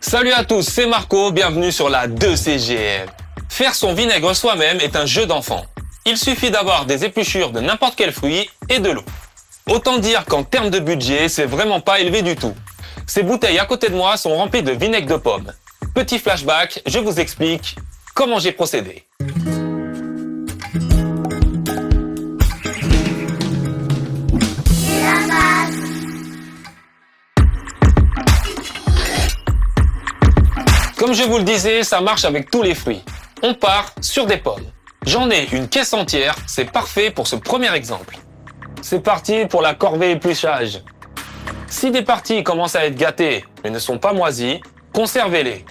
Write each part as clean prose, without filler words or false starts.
Salut à tous, c'est Marco, bienvenue sur la 2CGM. Faire son vinaigre soi-même est un jeu d'enfant. Il suffit d'avoir des épluchures de n'importe quel fruit et de l'eau. Autant dire qu'en termes de budget, c'est vraiment pas élevé du tout. Ces bouteilles à côté de moi sont remplies de vinaigre de pomme. Petit flashback, je vous explique comment j'ai procédé. Comme je vous le disais, ça marche avec tous les fruits. On part sur des pommes. J'en ai une caisse entière, c'est parfait pour ce premier exemple. C'est parti pour la corvée épluchage. Si des parties commencent à être gâtées mais ne sont pas moisies, conservez-les.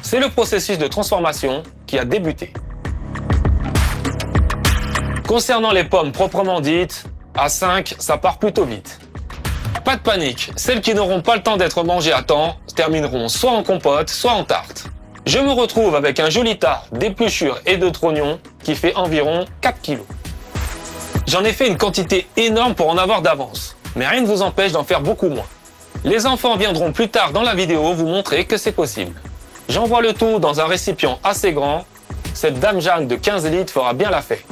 C'est le processus de transformation qui a débuté. Concernant les pommes proprement dites, à 5, ça part plutôt vite. Pas de panique, celles qui n'auront pas le temps d'être mangées à temps termineront soit en compote, soit en tarte. Je me retrouve avec un joli tas d'épluchures et de trognons qui fait environ 4 kg. J'en ai fait une quantité énorme pour en avoir d'avance, mais rien ne vous empêche d'en faire beaucoup moins. Les enfants viendront plus tard dans la vidéo vous montrer que c'est possible. J'envoie le tout dans un récipient assez grand. Cette Dame Jeanne de 15 litres fera bien l'affaire.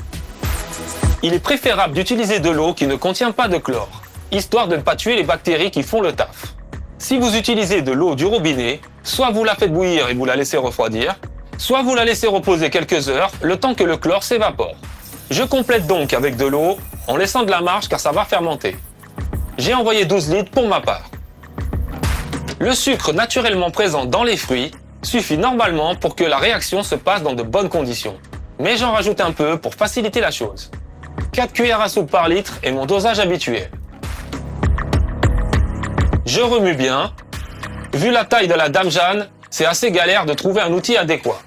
Il est préférable d'utiliser de l'eau qui ne contient pas de chlore, histoire de ne pas tuer les bactéries qui font le taf. Si vous utilisez de l'eau du robinet, soit vous la faites bouillir et vous la laissez refroidir, soit vous la laissez reposer quelques heures, le temps que le chlore s'évapore. Je complète donc avec de l'eau, en laissant de la marge car ça va fermenter. J'ai envoyé 12 litres pour ma part. Le sucre naturellement présent dans les fruits suffit normalement pour que la réaction se passe dans de bonnes conditions. Mais j'en rajoute un peu pour faciliter la chose. 4 cuillères à soupe par litre est mon dosage habituel. Je remue bien. Vu la taille de la Dame Jeanne, c'est assez galère de trouver un outil adéquat.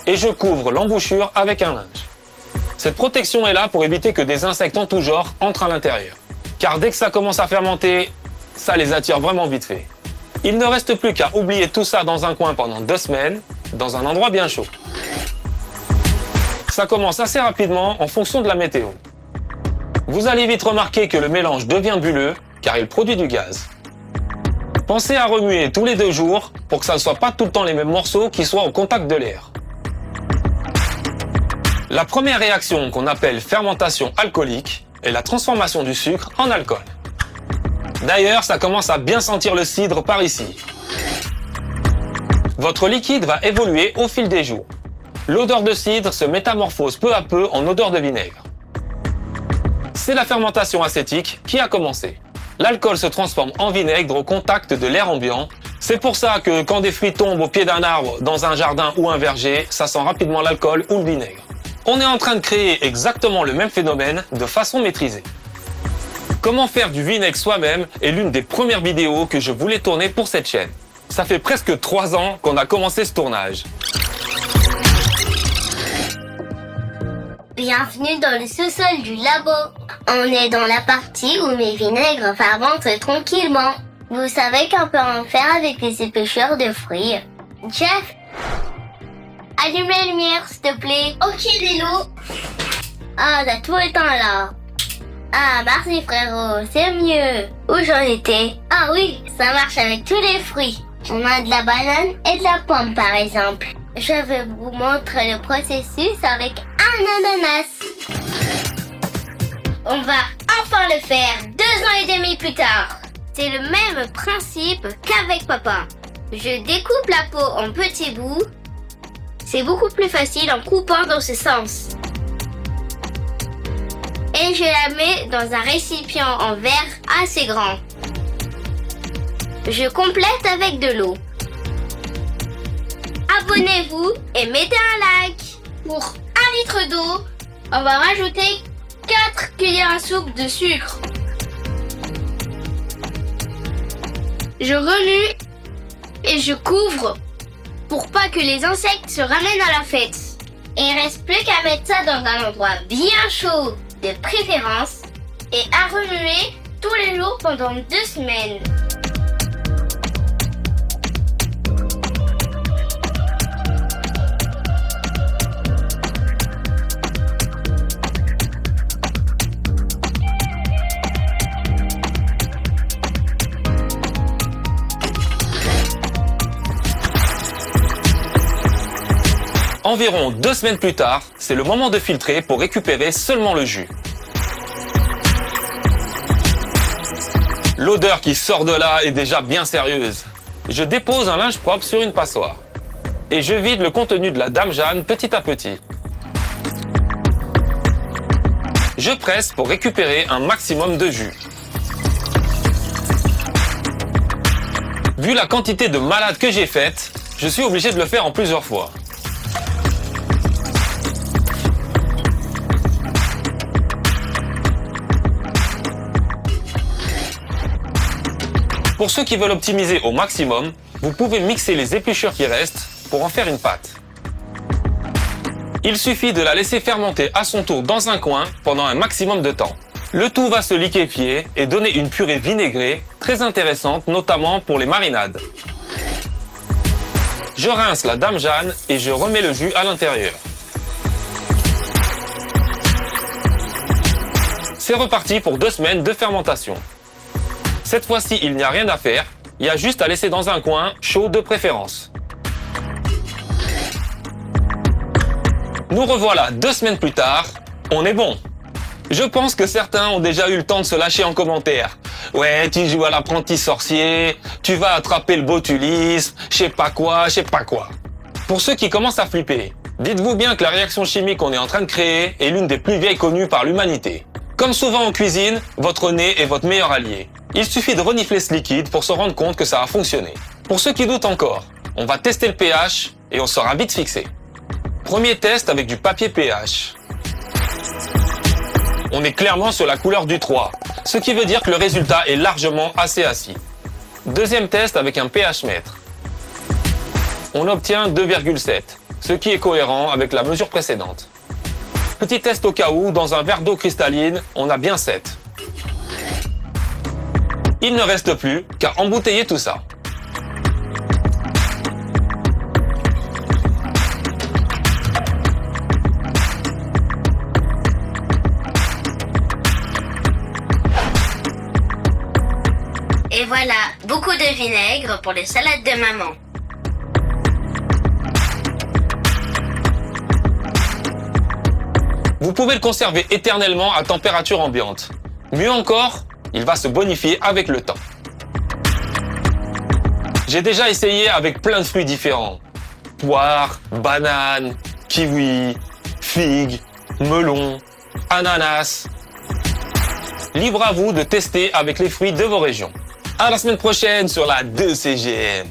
Et je couvre l'embouchure avec un linge. Cette protection est là pour éviter que des insectes en tout genre entrent à l'intérieur. Car dès que ça commence à fermenter, ça les attire vraiment vite fait. Il ne reste plus qu'à oublier tout ça dans un coin pendant 2 semaines, dans un endroit bien chaud. Ça commence assez rapidement en fonction de la météo. Vous allez vite remarquer que le mélange devient bulleux car il produit du gaz. Pensez à remuer tous les 2 jours pour que ça ne soit pas tout le temps les mêmes morceaux qui soient au contact de l'air. La première réaction qu'on appelle fermentation alcoolique est la transformation du sucre en alcool. D'ailleurs, ça commence à bien sentir le cidre par ici. Votre liquide va évoluer au fil des jours. L'odeur de cidre se métamorphose peu à peu en odeur de vinaigre. C'est la fermentation acétique qui a commencé. L'alcool se transforme en vinaigre au contact de l'air ambiant. C'est pour ça que quand des fruits tombent au pied d'un arbre, dans un jardin ou un verger, ça sent rapidement l'alcool ou le vinaigre. On est en train de créer exactement le même phénomène de façon maîtrisée. Comment faire du vinaigre soi-même est l'une des premières vidéos que je voulais tourner pour cette chaîne. Ça fait presque 3 ans qu'on a commencé ce tournage. Bienvenue dans le sous-sol du labo. On est dans la partie où mes vinaigres fermentent tranquillement. Vous savez qu'on peut en faire avec les épluchures de fruits. Jeff, allume la lumière s'il te plaît. Ok Lélo. Ah, t'as tout éteint là. Ah, merci frérot, c'est mieux. Où j'en étais? Ah oui, ça marche avec tous les fruits. On a de la banane et de la pomme par exemple. Je vais vous montrer le processus avec un ananas. On va enfin le faire 2 ans et demi plus tard. C'est le même principe qu'avec papa. Je découpe la peau en petits bouts. C'est beaucoup plus facile en coupant dans ce sens. Et je la mets dans un récipient en verre assez grand. Je complète avec de l'eau. Abonnez-vous et mettez un like. Pour 1 litre d'eau, on va rajouter 4 cuillères à soupe de sucre. Je remue et je couvre pour pas que les insectes se ramènent à la fête. Et il reste plus qu'à mettre ça dans un endroit bien chaud de préférence et à remuer tous les jours pendant 2 semaines. Environ 2 semaines plus tard, c'est le moment de filtrer pour récupérer seulement le jus. L'odeur qui sort de là est déjà bien sérieuse. Je dépose un linge propre sur une passoire. Et je vide le contenu de la Dame Jeanne petit à petit. Je presse pour récupérer un maximum de jus. Vu la quantité de malade que j'ai faite, je suis obligé de le faire en plusieurs fois. Pour ceux qui veulent optimiser au maximum, vous pouvez mixer les épluchures qui restent pour en faire une pâte. Il suffit de la laisser fermenter à son tour dans un coin pendant un maximum de temps. Le tout va se liquéfier et donner une purée vinaigrée très intéressante, notamment pour les marinades. Je rince la Dame Jeanne et je remets le jus à l'intérieur. C'est reparti pour 2 semaines de fermentation. Cette fois-ci, il n'y a rien à faire, il y a juste à laisser dans un coin, chaud de préférence. Nous revoilà 2 semaines plus tard, on est bon. Je pense que certains ont déjà eu le temps de se lâcher en commentaire. Ouais, tu joues à l'apprenti sorcier, tu vas attraper le botulisme, je sais pas quoi. Pour ceux qui commencent à flipper, dites-vous bien que la réaction chimique qu'on est en train de créer est l'une des plus vieilles connues par l'humanité. Comme souvent en cuisine, votre nez est votre meilleur allié. Il suffit de renifler ce liquide pour se rendre compte que ça a fonctionné. Pour ceux qui doutent encore, on va tester le pH et on sera vite fixé. Premier test avec du papier pH. On est clairement sur la couleur du 3, ce qui veut dire que le résultat est largement assez acide. Deuxième test avec un pH mètre. On obtient 2,7, ce qui est cohérent avec la mesure précédente. Petit test au cas où, dans un verre d'eau cristalline, on a bien 7. Il ne reste plus qu'à embouteiller tout ça. Et voilà, beaucoup de vinaigre pour les salades de maman. Vous pouvez le conserver éternellement à température ambiante. Mieux encore, il va se bonifier avec le temps. J'ai déjà essayé avec plein de fruits différents. Poire, banane, kiwi, figue, melon, ananas. Libre à vous de tester avec les fruits de vos régions. À la semaine prochaine sur la 2CGM.